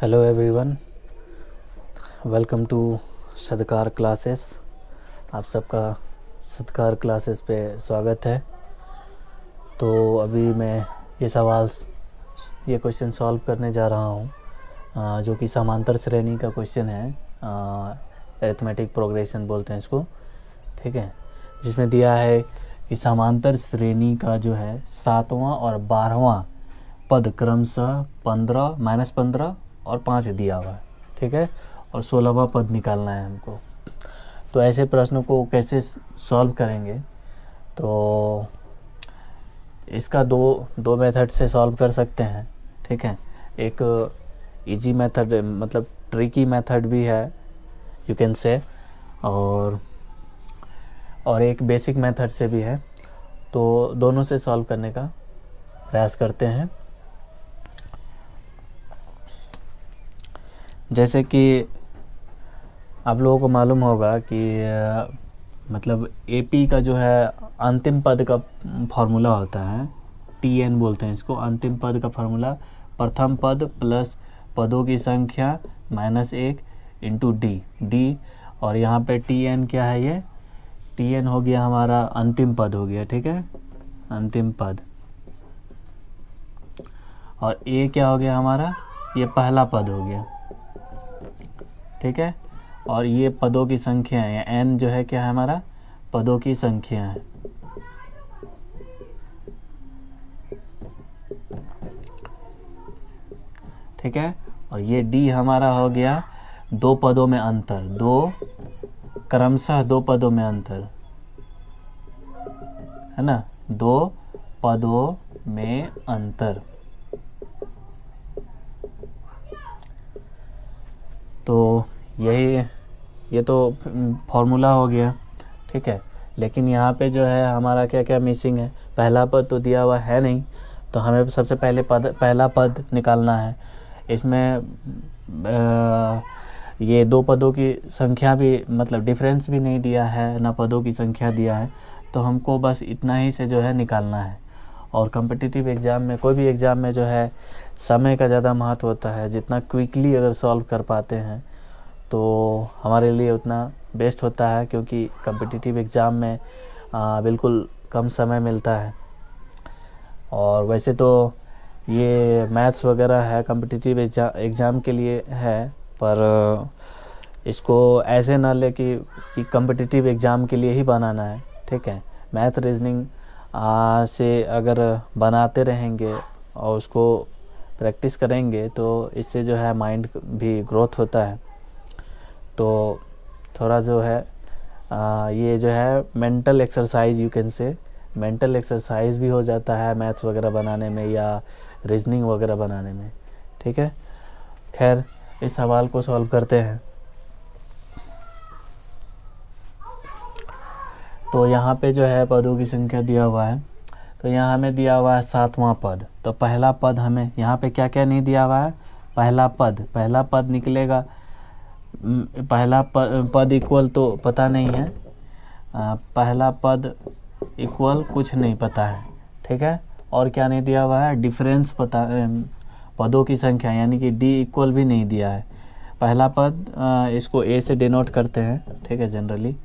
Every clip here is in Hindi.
Hello everyone, welcome to Sadkar classes. आप सबका सदकार क्लासेस पे स्वागत है। तो अभी मैं ये क्वेश्चन सॉल्व करने जा रहा हूँ जो कि समांतर श्रेणी का क्वेश्चन है। अरिथमेटिक प्रोग्रेशन बोलते हैं इसको, ठीक है। जिसमें दिया है कि समांतर श्रेणी का जो है 7वां और 12वां पद क्रमशः 15 और 5 दिया हुआ है, ठीक है। और 16वां पद निकालना है हमको। तो ऐसे प्रश्नों को कैसे सॉल्व करेंगे, तो इसका दो मेथड से सॉल्व कर सकते हैं, ठीक है। एक इजी मेथड मतलब ट्रिकी मेथड भी है, यू कैन से, और एक बेसिक मेथड से भी है। तो दोनों से सॉल्व करने का प्रयास करते हैं। जैसे कि आप लोगों को मालूम होगा कि मतलब एपी का जो है अंतिम पद का फॉर्मूला होता है, टीएन बोलते हैं इसको। अंतिम पद का फॉर्मूला प्रथम पद प्लस पदों की संख्या -1 इंटू डी। और यहाँ पे टीएन क्या है, ये टीएन हो गया हमारा अंतिम पद हो गया, ठीक है, अंतिम पद। और ए क्या हो गया हमारा, ये पहला पद हो गया, ठीक है। और ये पदों की संख्या है, एन जो है क्या है हमारा, पदों की संख्या है, ठीक है। और ये डी हमारा हो गया दो पदों में अंतर, क्रमशः दो पदों में अंतर, है ना, दो पदों में अंतर। तो ये तो फॉर्मूला हो गया, ठीक है। लेकिन यहाँ पे जो है हमारा क्या क्या मिसिंग है, पहला पद तो दिया हुआ है नहीं, तो हमें सबसे पहले पहला पद निकालना है। इसमें ये दो पदों की संख्या भी मतलब डिफरेंस भी नहीं दिया है, ना पदों की संख्या दिया है, तो हमको बस इतना ही से जो है निकालना है। और कॉम्पिटिटिव एग्ज़ाम में, कोई भी एग्ज़ाम में जो है समय का ज़्यादा महत्व होता है। जितना क्विकली अगर सॉल्व कर पाते हैं तो हमारे लिए उतना बेस्ट होता है, क्योंकि कॉम्पिटिटिव एग्ज़ाम में बिल्कुल कम समय मिलता है। और वैसे तो ये मैथ्स वगैरह है कॉम्पिटिटिव एग्ज़ाम के लिए है, पर इसको ऐसे ना ले कि कॉम्पिटिटिव एग्ज़ाम के लिए ही बनाना है, ठीक है। मैथ रीजनिंग से अगर बनाते रहेंगे और उसको प्रैक्टिस करेंगे तो इससे जो है माइंड भी ग्रोथ होता है। तो थोड़ा जो है ये जो है mental exercise, you can say mental exercise भी हो जाता है मैथ्स वगैरह बनाने में या रीजनिंग वगैरह बनाने में, ठीक है। खैर, इस सवाल को सॉल्व करते हैं। तो यहाँ पे जो है पदों की संख्या दिया हुआ है, तो यहाँ हमें दिया हुआ है 7वां पद। तो पहला पद हमें यहाँ पे क्या क्या नहीं दिया हुआ है, पहला पद निकलेगा। पहला पद इक्वल तो पता नहीं है, पहला पद इक्वल कुछ नहीं पता है, ठीक है। और क्या नहीं दिया हुआ है, डिफरेंस पता, पदों की संख्या यानी कि डी इक्वल भी नहीं दिया है। पहला पद इसको ए से डिनोट करते हैं, ठीक है, जनरली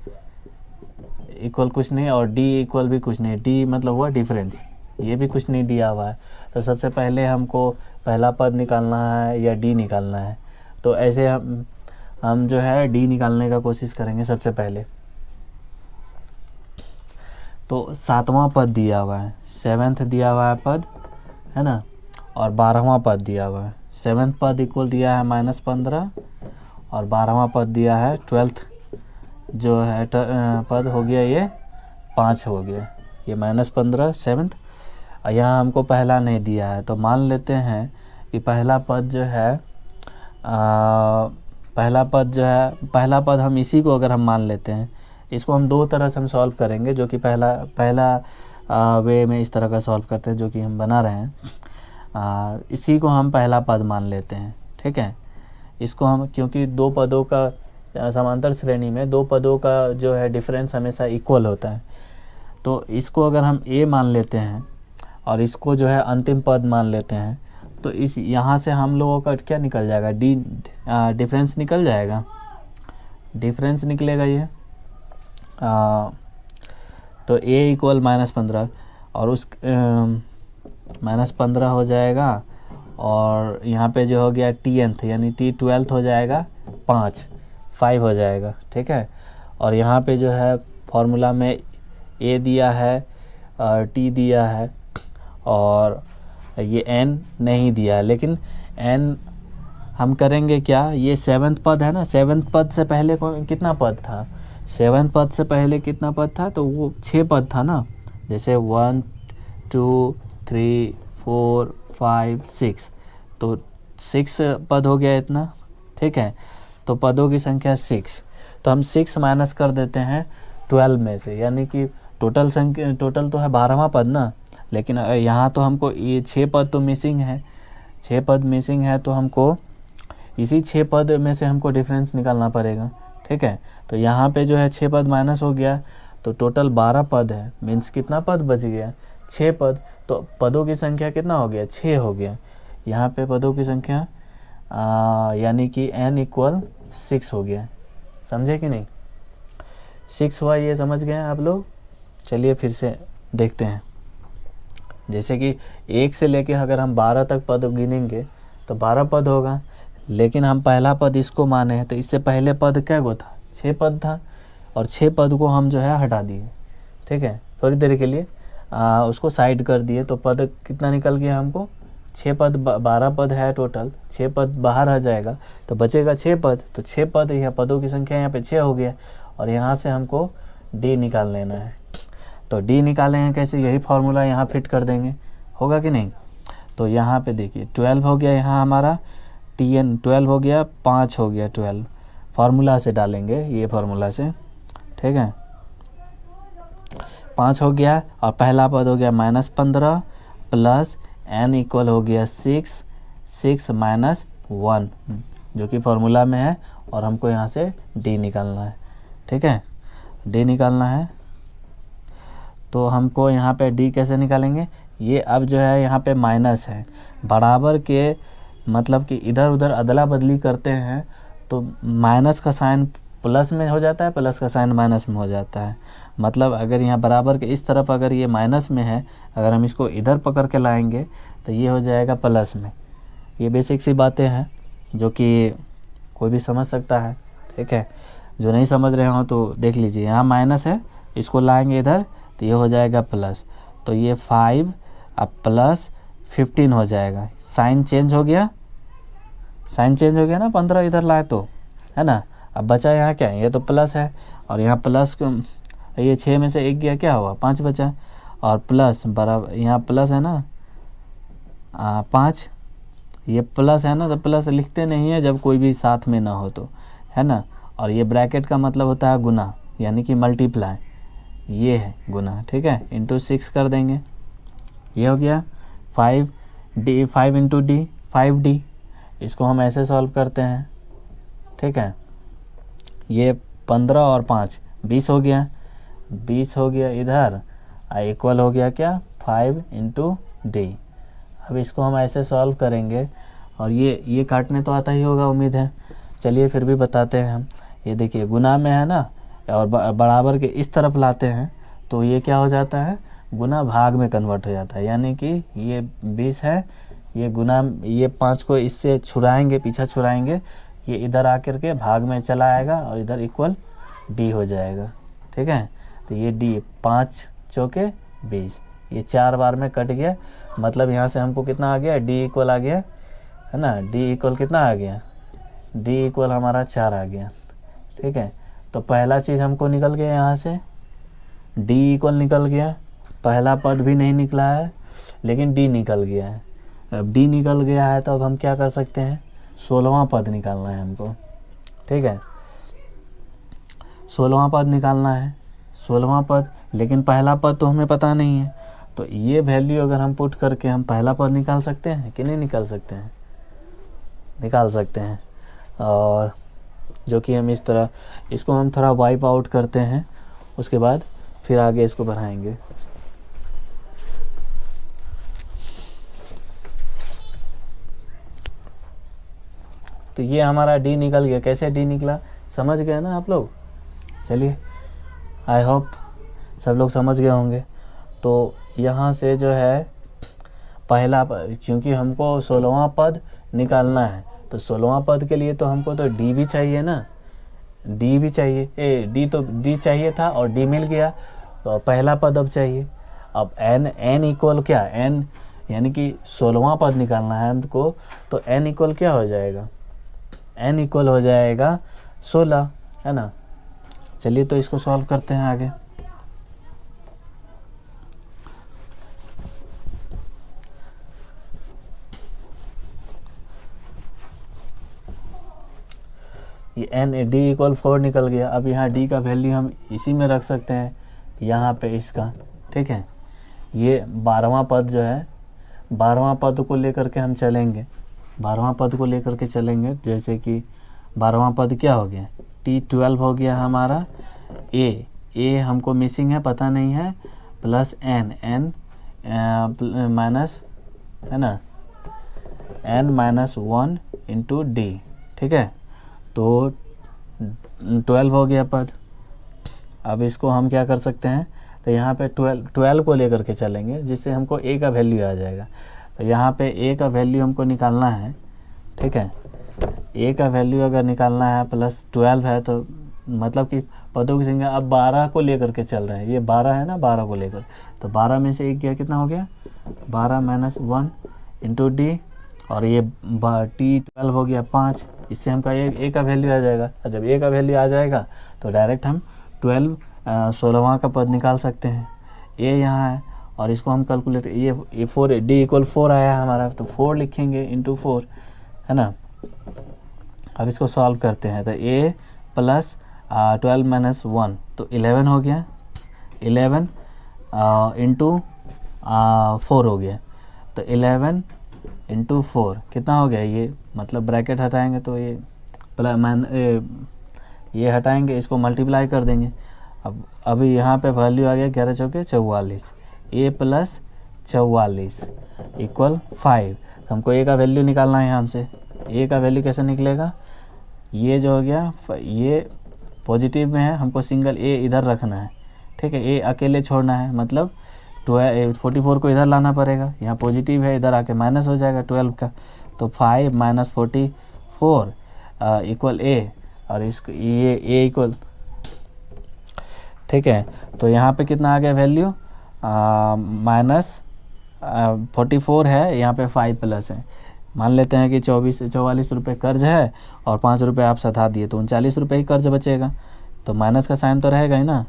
इक्वल कुछ नहीं, और डी इक्वल भी कुछ नहीं। डी मतलब हुआ डिफरेंस, ये भी कुछ नहीं दिया हुआ है। तो सबसे पहले हमको पहला पद निकालना है या डी निकालना है। तो ऐसे हम जो है डी निकालने का कोशिश करेंगे सबसे पहले। तो 7वां पद दिया हुआ है, 7th दिया हुआ है पद, है ना, और 12वां पद दिया हुआ है। 7th पद इक्वल दिया है -15 और 12वां पद दिया है 12th जो है पद हो गया, ये 5 हो गया, ये -15 7th। और यहाँ हमको पहला नहीं दिया है, तो मान लेते हैं कि पहला पद हम इसी को अगर हम मान लेते हैं, इसको हम दो तरह से हम सॉल्व करेंगे, जो कि पहला वे में इस तरह का सॉल्व करते हैं जो कि हम बना रहे हैं। इसी को हम पहला पद मान लेते हैं, ठीक है। इसको हम, क्योंकि दो पदों का समांतर श्रेणी में दो पदों का जो है डिफरेंस हमेशा इक्वल होता है, तो इसको अगर हम ए मान लेते हैं और इसको जो है अंतिम पद मान लेते हैं, तो इस यहाँ से हम लोगों का क्या निकल जाएगा, डी डिफरेंस निकल जाएगा, डिफरेंस निकलेगा ये। तो ए इक्वल -15 और उस -15 हो जाएगा, और यहाँ पे जो हो गया टी यानी T12 हो जाएगा 5 हो जाएगा, ठीक है। और यहाँ पे जो है फॉर्मूला में ए दिया है, टी दिया है, और ये n नहीं दिया है, लेकिन n हम करेंगे क्या, ये 7th पद है ना, 7th पद से पहले कितना पद था, 7th पद से पहले कितना पद था, तो वो 6 पद था ना, जैसे 1 2 3 4 5 6, तो 6 पद हो गया इतना, ठीक है। तो पदों की संख्या 6, तो हम 6 माइनस कर देते हैं 12 में से, यानी कि टोटल संख्या, टोटल तो है 12वां पद ना, लेकिन यहाँ तो हमको ये 6 पद तो मिसिंग है, 6 पद मिसिंग है, तो हमको इसी 6 पद में से हमको डिफरेंस निकालना पड़ेगा, ठीक है। तो यहाँ पे जो है 6 पद माइनस हो गया, तो टोटल 12 पद है, मीन्स कितना पद बच गया, 6 पद। तो पदों की संख्या कितना हो गया, 6 हो गया। यहाँ पे पदों की संख्या यानी कि n इक्वल 6 हो गया, समझे कि नहीं, 6 हुआ, ये समझ गए आप लोग। चलिए फिर से देखते हैं, जैसे कि 1 से लेके अगर हम 12 तक पद गिनेंगे तो 12 पद होगा, लेकिन हम पहला पद इसको माने हैं, तो इससे पहले पद क्या गो था, 6 पद था, और 6 पद को हम जो है हटा दिए, ठीक है, थोड़ी देर के लिए उसको साइड कर दिए, तो पद कितना निकल गया हमको, 6 पद, 12 पद है टोटल, 6 पद बाहर आ जाएगा, तो बचेगा 6 पद, तो 6 पद, यह पदों की संख्या यहाँ पे 6 हो गया, और यहाँ से हमको डी निकाल लेना है। तो डी निकालेंगे कैसे, यही फार्मूला यहाँ फिट कर देंगे, होगा कि नहीं। तो यहाँ पे देखिए 12 हो गया, यहाँ हमारा Tn 12 हो गया, 5 हो गया 12, फार्मूला से डालेंगे, ये फार्मूला से, ठीक है, 5 हो गया, और पहला पद हो गया -15 प्लस n इक्वल हो गया 6 -1 जो कि फार्मूला में है, और हमको यहाँ से d निकालना है, ठीक है, d निकालना है। तो हमको यहाँ पे d कैसे निकालेंगे, ये अब जो है यहाँ पे माइनस है, बराबर के मतलब कि इधर उधर अदला बदली करते हैं तो माइनस का साइन प्लस में हो जाता है, प्लस का साइन माइनस में हो जाता है। मतलब अगर यहाँ बराबर के इस तरफ अगर ये माइनस में है, अगर हम इसको इधर पकड़ के लाएंगे तो ये हो जाएगा प्लस में। ये बेसिक सी बातें हैं जो कि कोई भी समझ सकता है, ठीक है। जो नहीं समझ रहे हो तो देख लीजिए, यहाँ माइनस है, इसको लाएंगे इधर तो ये हो जाएगा प्लस, तो ये 5 अब प्लस 15 हो जाएगा, साइन चेंज हो गया, साइन चेंज हो गया ना, 15 इधर लाए तो, है ना। अब बचा यहाँ क्या है, ये तो प्लस है, और यहाँ प्लस ये 6 में से 1 गया, क्या हुआ 5 बचा, और प्लस बराबर यहाँ प्लस है ना 5, ये प्लस है ना, तो प्लस लिखते नहीं है जब कोई भी साथ में ना हो तो, है ना। और ये ब्रैकेट का मतलब होता है गुना, यानी कि मल्टीप्लाई, ये है गुना, ठीक है, इंटू 6 कर देंगे, ये हो गया 5D, 5 इंटू डी 5D, इसको हम ऐसे सॉल्व करते हैं, ठीक है। ये 15 और 5 20 हो गया, 20 हो गया इधर, इक्वल हो गया क्या 5 इंटू डी। अब इसको हम ऐसे सॉल्व करेंगे, और ये काटने तो आता ही होगा उम्मीद है, चलिए फिर भी बताते हैं हम। ये देखिए गुना में है ना, और बराबर के इस तरफ लाते हैं तो ये क्या हो जाता है, गुना भाग में कन्वर्ट हो जाता है, यानी कि ये 20 है, ये गुना, ये 5 को इससे छुड़ाएंगे, पीछा छुड़ाएंगे, ये इधर आकर के भाग में चला आएगा, और इधर इक्वल डी हो जाएगा, ठीक है। तो ये डी 5 चौके 20, ये 4 बार में कट गया, मतलब यहाँ से हमको कितना आ गया, डी इक्वल आ गया, है ना, डी इक्वल कितना आ गया, डी इक्वल हमारा 4 आ गया, ठीक है। तो पहला चीज़ हमको निकल गया, यहाँ से डी इक्वल निकल गया, पहला पद भी नहीं निकला है लेकिन डी निकल गया है। अब डी निकल गया है तो अब हम क्या कर सकते हैं, 16वां पद निकालना है हमको, ठीक है, 16वां पद निकालना है, 16वां पद, लेकिन पहला पद तो हमें पता नहीं है, तो ये वैल्यू अगर हम पुट करके हम पहला पद निकाल सकते हैं कि नहीं निकाल सकते हैं, निकाल सकते हैं। और जो कि हम इस तरह इसको हम थोड़ा वाइप आउट करते हैं, उसके बाद फिर आगे इसको बढ़ाएंगे। तो ये हमारा डी निकल गया। कैसे डी निकला समझ गए ना आप लोग? चलिए, आई होप सब लोग समझ गए होंगे। तो यहाँ से जो है पहला, क्योंकि हमको 16वां पद निकालना है, तो 16वां पद के लिए तो हमको तो डी भी चाहिए ना, डी भी चाहिए। डी चाहिए था और डी मिल गया, तो पहला पद अब चाहिए। अब एन इक्वल क्या, एन यानी कि 16वां पद निकालना है हमको, तो एन इक्वल क्या हो जाएगा, एन इक्वल हो जाएगा 16, है ना। चलिए तो इसको सॉल्व करते हैं आगे। ये एन डी इक्वल 4 निकल गया। अब यहाँ डी का वैल्यू हम इसी में रख सकते हैं, यहाँ पे इसका, ठीक है। ये 12वां पद जो है, 12वां पद को लेकर के हम चलेंगे, 12वां पद को लेकर के चलेंगे। जैसे कि 12वां पद क्या हो गया, T12 हो गया हमारा। ए हमको मिसिंग है, पता नहीं है, प्लस एन माइनस, है ना, n-1 इंटू डी, ठीक है। तो 12 हो गया पद। अब इसको हम क्या कर सकते हैं, तो यहाँ पे 12 को लेकर के चलेंगे, जिससे हमको ए का वैल्यू आ जाएगा। तो यहाँ पे ए का वैल्यू हमको निकालना है, ठीक है। ए का वैल्यू अगर निकालना है, प्लस 12 है, तो मतलब कि पदों की संख्या अब 12 को लेकर के चल रहे हैं। ये 12 है ना, 12 को लेकर, तो 12 में से एक गया, कितना हो गया, 12-1 इंटू डी, और ये T12 हो गया 5। इससे हमका ए का वैल्यू आ जाएगा। और जब ए का वैल्यू आ जाएगा तो डायरेक्ट हम 16वां का पद निकाल सकते हैं। ए यहाँ है और इसको हम कैलकुलेट, ये 4, डी इक्वल 4 आया हमारा, तो 4 लिखेंगे इंटू 4, है ना। अब इसको सॉल्व करते हैं, तो ए प्लस 12-1 तो 11 हो गया, 11 इंटू 4 हो गया, तो 11 इंटू 4 कितना हो गया, ये मतलब ब्रैकेट हटाएंगे तो ये ये हटाएंगे, इसको मल्टीप्लाई कर देंगे। अब अभी यहाँ पे वैल्यू आ गया 11 चौके 44, ए प्लस 44 इक्वल 5। तो हमको ए का वैल्यू निकालना है यहाँ से। ए का वैल्यू कैसे निकलेगा, ये जो हो गया, ये पॉजिटिव में है, हमको सिंगल ए इधर रखना है, ठीक है। ए अकेले छोड़ना है, मतलब 44 को इधर लाना पड़ेगा, यहाँ पॉजिटिव है, इधर आके माइनस हो जाएगा 12 का, तो 5 - 44 इक्वल ए, और इसको ये ए इक्वल, ठीक है। तो यहाँ पे कितना आ गया वैल्यू, -44 है, यहाँ पे 5 प्लस है। मान लेते हैं कि 44 रुपये कर्ज है और 5 रुपये आप सधा दिए, तो 39 रुपये ही कर्ज बचेगा। तो माइनस का साइन तो रहेगा ही ना,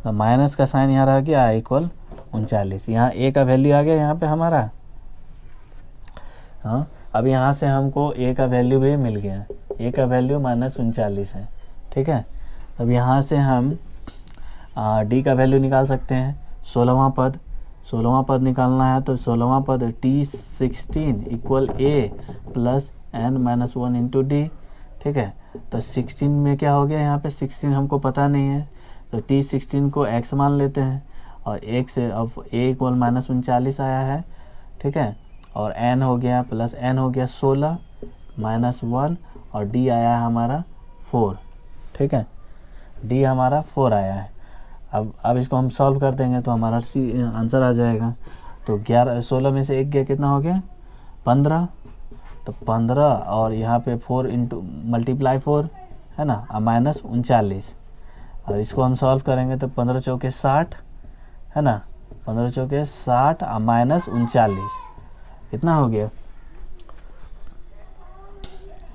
तो माइनस का साइन यहाँ रह गया इक्वल 39। यहाँ ए का वैल्यू आ गया यहाँ पे हमारा। हाँ, अब यहाँ से हमको ए का वैल्यू भी मिल गया, ए का वैल्यू -39 है, ठीक है। अब यहाँ से हम डी का वैल्यू निकाल सकते हैं। 16वां पद निकालना है, तो 16वां पद T16 इक्वल ए प्लस n-1 इंटू डी, ठीक है। तो 16 में क्या हो गया, यहाँ पे 16 हमको पता नहीं है, तो T16 को x मान लेते हैं, और एक से अब a इक्वल -39 आया है, ठीक है। और n हो गया प्लस n हो गया 16 -1, और d आया हमारा 4, ठीक है। d हमारा 4 आया है। अब इसको हम सॉल्व कर देंगे तो हमारा आंसर आ जाएगा। तो 16 में से एक गया, कितना हो गया, 15, तो 15, और यहाँ पे 4 इंटू मल्टीप्लाई 4, है ना, -39, और इसको हम सॉल्व करेंगे तो 15 चौके 60, है ना, 15 चौके 60 -39 कितना हो गया,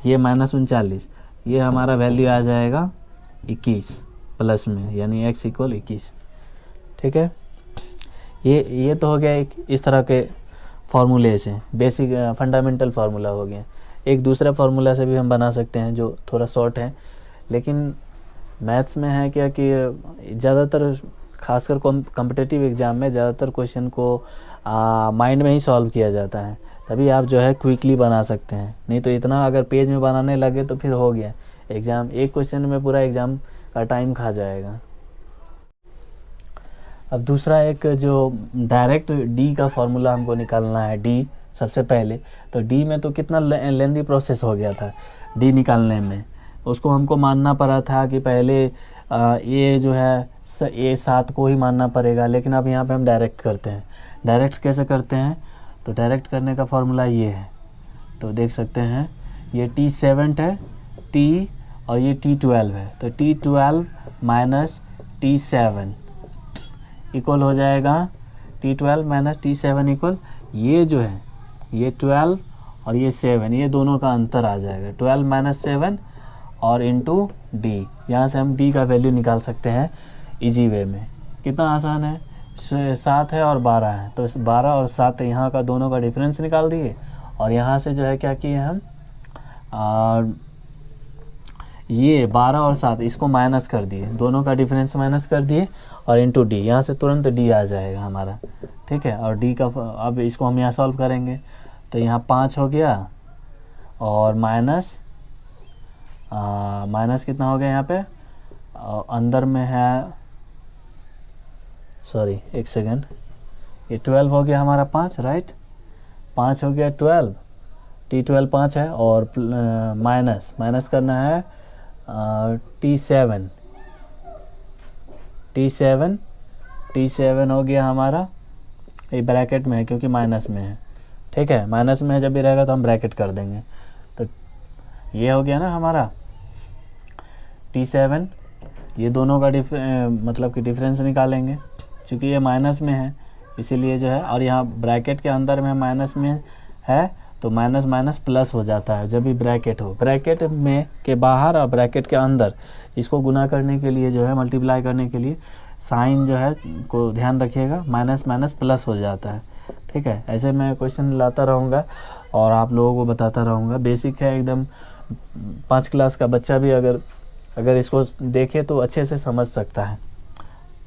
ये -39, ये हमारा वैल्यू आ जाएगा 21 प्लस में, यानी x इक्वल 21, ठीक है। ये तो हो गया एक इस तरह के फार्मूले से, बेसिक फंडामेंटल फार्मूला हो गया। एक दूसरा फार्मूला से भी हम बना सकते हैं जो थोड़ा शॉर्ट है, लेकिन मैथ्स में है क्या कि ज़्यादातर खासकर कॉम्पिटिटिव एग्ज़ाम में ज़्यादातर क्वेश्चन को माइंड में ही सॉल्व किया जाता है, तभी आप जो है क्विकली बना सकते हैं। नहीं तो इतना अगर पेज में बनाने लगे तो फिर हो गया एग्ज़ाम, एक क्वेश्चन में पूरा एग्ज़ाम का टाइम खा जाएगा। अब दूसरा एक जो डायरेक्ट डी का फॉर्मूला हमको निकालना है, डी सबसे पहले, तो डी में तो कितना लेंदी प्रोसेस हो गया था डी निकालने में। उसको हमको मानना पड़ा था कि पहले ए जो है ए 7 को ही मानना पड़ेगा, लेकिन अब यहाँ पे हम डायरेक्ट करते हैं। डायरेक्ट कैसे करते हैं, तो डायरेक्ट करने का फॉर्मूला ये है, तो देख सकते हैं ये T7 है T और ये T12 है, तो T12 माइनस T7 इक्वल हो जाएगा T12 माइनस T7 इक्वल ये जो है ये 12 और ये 7, ये दोनों का अंतर आ जाएगा 12 माइनस 7 और इंटू डी। यहाँ से हम डी का वैल्यू निकाल सकते हैं इजी वे में। कितना आसान है, 7 है और 12 है, तो 12 और 7 यहाँ का दोनों का डिफरेंस निकाल दिए और यहाँ से जो है क्या किए हम ये 12 और 7 इसको माइनस कर दिए, दोनों का डिफरेंस माइनस कर दिए और इंटू डी, यहाँ से तुरंत डी आ जाएगा हमारा। ठीक है, और डी का अब इसको हम यहाँ सॉल्व करेंगे तो यहाँ 5 हो गया और माइनस कितना हो गया यहाँ पे अंदर में है, सॉरी एक सेकेंड, ये 12 हो गया हमारा 5, राइट, 5 हो गया 12, T12 5 है और माइनस करना है T7 हो गया हमारा, ये ब्रैकेट में है क्योंकि माइनस में है। ठीक है, माइनस में जब भी रहेगा तो हम ब्रैकेट कर देंगे, तो ये हो गया ना हमारा T7, ये दोनों का मतलब कि डिफरेंस निकालेंगे, क्योंकि ये माइनस में है इसीलिए जो है, और यहाँ ब्रैकेट के अंदर में माइनस में है तो माइनस माइनस प्लस हो जाता है जब भी ब्रैकेट हो। ब्रैकेट में के बाहर और ब्रैकेट के अंदर इसको गुना करने के लिए जो है, मल्टीप्लाई करने के लिए साइन जो है को ध्यान रखिएगा, माइनस माइनस प्लस हो जाता है। ठीक है, ऐसे मैं क्वेश्चन लाता रहूँगा और आप लोगों को बताता रहूँगा। बेसिक है एकदम, 5 क्लास का बच्चा भी अगर इसको देखे तो अच्छे से समझ सकता है,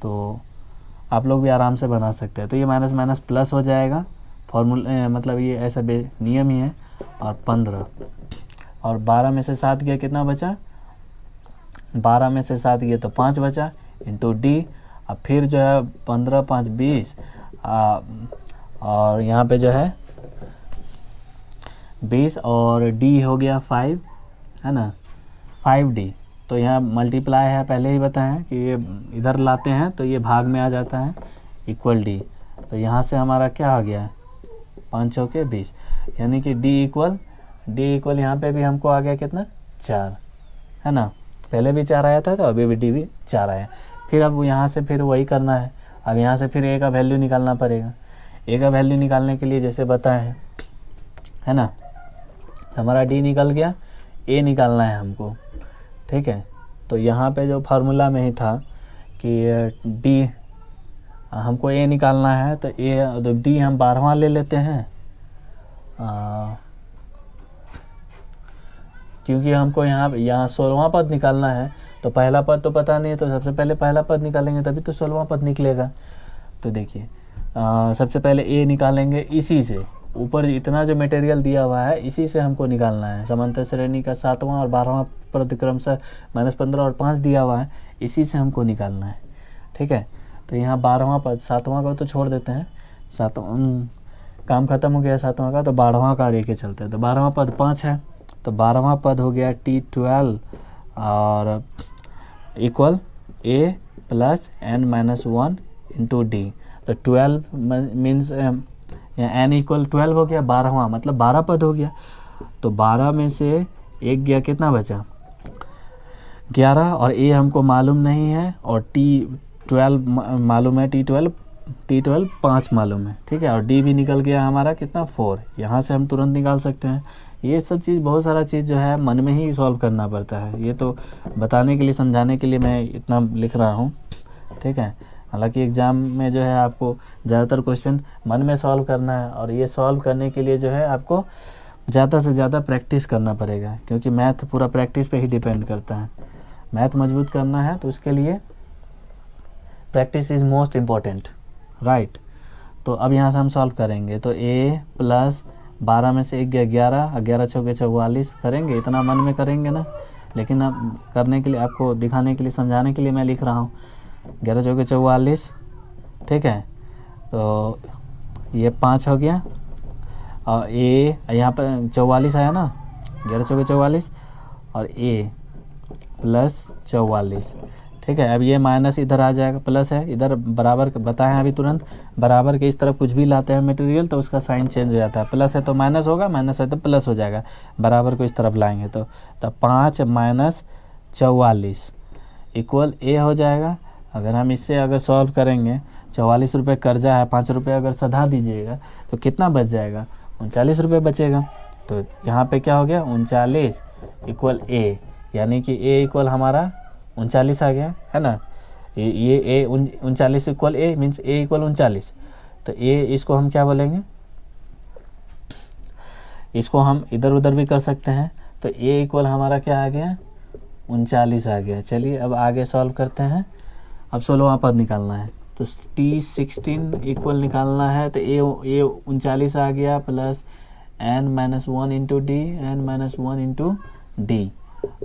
तो आप लोग भी आराम से बना सकते हैं। तो ये माइनस माइनस प्लस हो जाएगा, फॉर्मूला मतलब ये ऐसा नियम ही है। और 15 और 12 में से 7 गया, कितना बचा, 12 में से 7 गया तो 5 बचा इंटू डी। अब फिर जो है 15 5 20 और यहाँ पे जो है 20 और डी हो गया 5, है ना, 5D। तो यहाँ मल्टीप्लाई है, पहले ही बताएं कि ये इधर लाते हैं तो ये भाग में आ जाता है इक्वल डी। तो यहाँ से हमारा क्या आ गया, 5 चौके 20, यानी कि डी इक्वल यहाँ पे भी हमको आ गया कितना, 4, है ना। पहले भी 4 आया था तो अभी भी डी भी 4 आया। फिर अब यहाँ से फिर वही करना है, अब यहाँ से फिर ए का वैल्यू निकालना पड़ेगा। ए का वैल्यू निकालने के लिए जैसे बताएं, है ना, हमारा डी निकल गया, ए निकालना है हमको। ठीक है, तो यहाँ पे जो फार्मूला में ही था कि डी हमको ए निकालना है, तो डी हम 12वां ले लेते हैं, क्योंकि हमको यहाँ 16वां पद निकालना है। तो पहला पद तो पता नहीं है, तो सबसे पहले पहला पद निकालेंगे तभी तो 16वां पद निकलेगा। तो देखिए सबसे पहले ए निकालेंगे, इसी से ऊपर इतना जो मटेरियल दिया हुआ है इसी से हमको निकालना है। समांतर श्रेणी का 7वां और 12वां पद क्रमशः -15 और 5 दिया हुआ है, इसी से हमको निकालना है। ठीक है, तो यहाँ 12वां पद, 7वां का तो छोड़ देते हैं, 7वां काम खत्म हो गया 7वां का, तो 12वां का लेके चलते हैं। तो 12वां पद 5 है, तो 12वां पद हो गया T12 और equal A plus n-1 into D. तो 12 मीन्स n इक्वल 12 हो गया, 12वां मतलब 12 पद हो गया। तो 12 में से 1 गया, कितना बचा, 11, और a हमको मालूम नहीं है और T12 मालूम है, T12 5 मालूम है। ठीक है, और d भी निकल गया हमारा कितना, 4। यहाँ से हम तुरंत निकाल सकते हैं। ये सब चीज़, बहुत सारा चीज़ जो है मन में ही सॉल्व करना पड़ता है। ये तो बताने के लिए, समझाने के लिए मैं इतना लिख रहा हूँ। ठीक है, हालांकि एग्ज़ाम में जो है आपको ज़्यादातर क्वेश्चन मन में सॉल्व करना है, और ये सॉल्व करने के लिए जो है आपको ज़्यादा से ज़्यादा प्रैक्टिस करना पड़ेगा, क्योंकि मैथ पूरा प्रैक्टिस पे ही डिपेंड करता है। मैथ मजबूत करना है तो उसके लिए practice is most important, right. तो अब यहाँ से हम सॉल्व करेंगे, तो a प्लस 12 में से 1 गया 11, 11 चौके 44 करेंगे, इतना मन में करेंगे ना, लेकिन अब करने के लिए, आपको दिखाने के लिए, समझाने के लिए मैं लिख रहा हूँ। 11 चौके 44, ठीक है, तो ये 5 हो गया और ए यहाँ पर 44 आया ना, 11 चौके 44 और ए प्लस 44, ठीक है। अब ये माइनस इधर आ जाएगा, प्लस है इधर, बराबर बताएं अभी तुरंत, बराबर के इस तरफ कुछ भी लाते हैं मटेरियल तो उसका साइन चेंज हो जाता है, प्लस है तो माइनस होगा, माइनस है तो प्लस हो जाएगा, बराबर को इस तरफ लाएंगे तो 5 माइनस 44 इक्वल ए हो जाएगा। अगर हम इससे अगर सॉल्व करेंगे, 44 रुपये कर्जा है, 5 रुपये अगर सधा दीजिएगा तो कितना बच जाएगा, 39 रुपये बचेगा। तो यहाँ पे क्या हो गया, 39 इक्वल ए, यानी कि ए इक्वल हमारा 39 आ गया है ना। ये ए 39 इक्वल ए मीन्स ए इक्वल 39। तो ए इसको हम क्या बोलेंगे, इसको हम इधर उधर भी कर सकते हैं। तो ए इक्वल हमारा क्या आ गया, 39 आ गया। चलिए अब आगे सॉल्व करते हैं। अब 16वां पद निकालना है तो T16 इक्वल निकालना है। तो ए 39 आ गया plus n-1 into D, n-1 into D.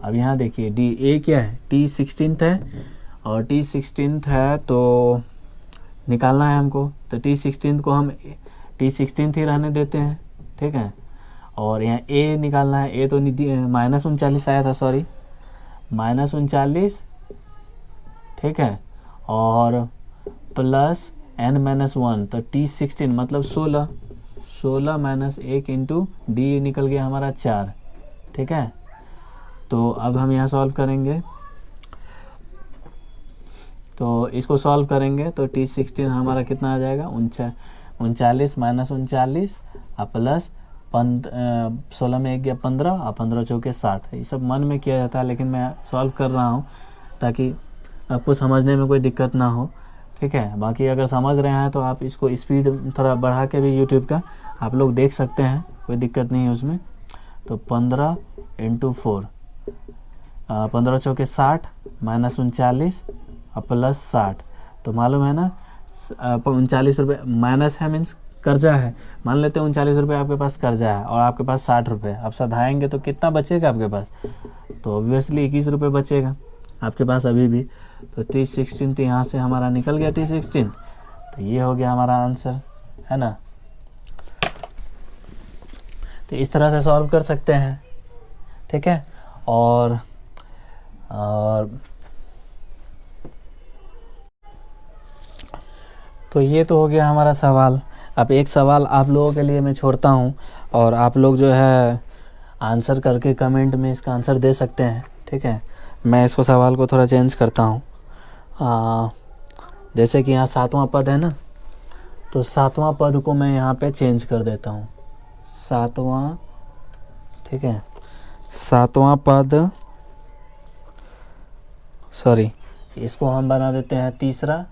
अब यहाँ देखिए डी ए क्या है, T16 है और T16 है तो निकालना है हमको। तो T16 को हम T16 ही रहने देते हैं, ठीक है। और यहाँ ए निकालना है, ए तो माइनस 39 आया था, सॉरी माइनस 39, ठीक है, और प्लस n-1 तो T16 मतलब 16 माइनस 1 इंटू डी निकल गया हमारा 4, ठीक है। तो अब हम यहाँ सॉल्व करेंगे, तो इसको सॉल्व करेंगे तो T16 हमारा कितना आ जाएगा, 39 माइनस 39 और प्लस 16 में 1 गया 15 और 15 चौके 60। ये सब मन में किया जाता है लेकिन मैं सॉल्व कर रहा हूँ ताकि आपको समझने में कोई दिक्कत ना हो, ठीक है। बाकी अगर समझ रहे हैं तो आप इसको स्पीड थोड़ा बढ़ा के भी यूट्यूब का आप लोग देख सकते हैं, कोई दिक्कत नहीं है उसमें। तो 15 इंटू 4, 15 चौके 60 माइनस 39 और प्लस 60। तो मालूम है ना 39 रुपये माइनस है मीन्स कर्जा है, मान लेते हैं 39 रुपये आपके पास कर्जा है और आपके पास 60 रुपये। आप सधाएंगे तो कितना बचेगा आपके पास, तो ऑब्वियसली 21 रुपये बचेगा आपके पास अभी भी। तो T16 तो यहाँ से हमारा निकल गया T16, तो ये हो गया हमारा आंसर, है ना। तो इस तरह से सॉल्व कर सकते हैं, ठीक है। और तो ये तो हो गया हमारा सवाल। अब एक सवाल आप लोगों के लिए मैं छोड़ता हूँ और आप लोग जो है आंसर करके कमेंट में इसका आंसर दे सकते हैं, ठीक है। मैं इसको सवाल को थोड़ा चेंज करता हूँ। जैसे कि यहाँ 7वां पद है ना, तो 7वां पद को मैं यहाँ पे चेंज कर देता हूँ, 7वां, ठीक है। 7वां पद, सॉरी इसको हम बना देते हैं तीसरा।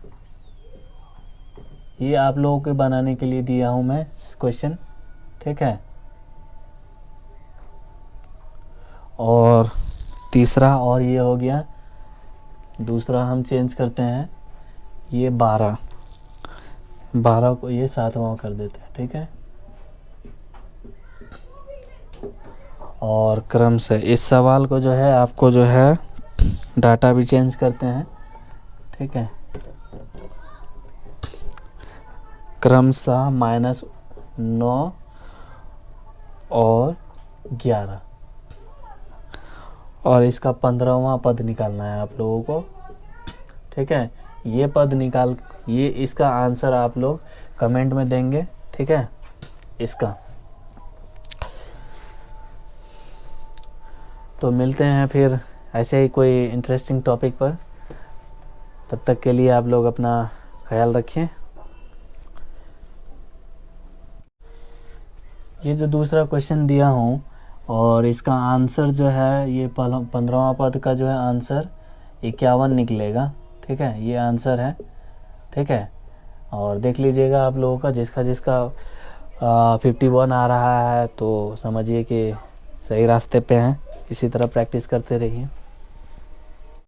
ये आप लोगों के बनाने के लिए दिया हूँ मैं क्वेश्चन, ठीक है। और तीसरा, और ये हो गया दूसरा, हम चेंज करते हैं, ये 12 को ये 7वां कर देते हैं, ठीक है। और क्रम से इस सवाल को जो है आपको जो है डाटा भी चेंज करते हैं, ठीक है। क्रमशः -9 और 11 और इसका 15वां पद निकालना है आप लोगों को, ठीक है। ये पद निकाल, ये इसका आंसर आप लोग कमेंट में देंगे, ठीक है। इसका तो मिलते हैं फिर ऐसे ही कोई इंटरेस्टिंग टॉपिक पर। तब तक के लिए आप लोग अपना ख्याल रखें। ये जो दूसरा क्वेश्चन दिया हूँ और इसका आंसर जो है ये 15वां पद का जो है आंसर 51 निकलेगा, ठीक है। ये आंसर है, ठीक है। और देख लीजिएगा आप लोगों का, जिसका 51 आ रहा है तो समझिए कि सही रास्ते पे हैं। इसी तरह प्रैक्टिस करते रहिए।